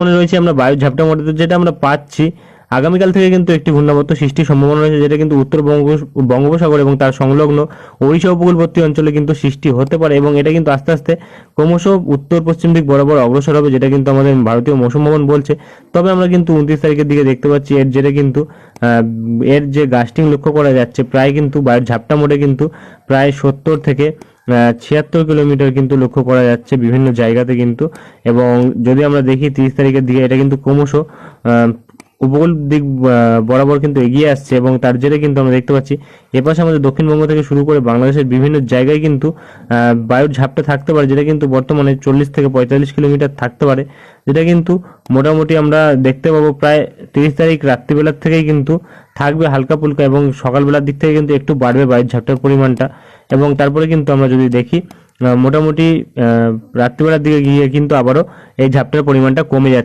মনে রয়েছে আমরা বায়ুর ঝাপটা মধ্যে যেটা আমরা পাচ্ছি, আগামীকাল থেকে কিন্তু একটি ঘূর্ণাবর্ত সৃষ্টির সম্ভাবনা রয়েছে, যেটা কিন্তু উত্তর বঙ্গোপসাগর এবং তার সংলগ্ন ওড়িশা উপকূলবর্তী অঞ্চলে কিন্তু সৃষ্টি হতে পারে, এবং এটা কিন্তু আস্তে আস্তে ক্রমশ উত্তর পশ্চিম দিক বরাবর অগ্রসর হবে, যেটা কিন্তু আমাদের ভারতীয় মৌসুম ভবন বলছে। তবে আমরা কিন্তু 29 তারিখের দিকে দেখতে পাচ্ছি এর জেরে কিন্তু এর যে গাস্টিং লক্ষ্য করা যাচ্ছে, প্রায় কিন্তু বায়ুর ঝাপটা মোড়ে কিন্তু প্রায় 70 থেকে 76 কিলোমিটার কিন্তু লক্ষ্য করা যাচ্ছে বিভিন্ন জায়গাতে কিন্তু। এবং যদি আমরা দেখি 30 তারিখের দিকে এটা কিন্তু ক্রমশ উপকূল দিক বরাবর কিন্তু এগিয়ে আসছে, এবং তার জেরে কিন্তু আমরা দেখতে পাচ্ছি এপাশে আমাদের দক্ষিণবঙ্গ থেকে শুরু করে বাংলাদেশের বিভিন্ন জায়গায় কিন্তু বায়ুর ঝাপটা থাকতে পারে, যেটা কিন্তু বর্তমানে 40 থেকে 45 কিলোমিটার থাকতে পারে, যেটা কিন্তু মোটামুটি আমরা দেখতে পাবো প্রায় 30 তারিখ রাত্রিবেলার থেকেই কিন্তু থাকবে হালকা ফুলকা, এবং সকালবেলার দিক থেকে কিন্তু একটু বাড়বে বায়ুর ঝাপটার পরিমাণটা। এবং তারপরে কিন্তু আমরা যদি দেখি মোটামুটি রাত্রিবেলার দিকে গিয়ে কিন্তু আবারও এই ঝাপটার পরিমাণটা কমে যাচ্ছে।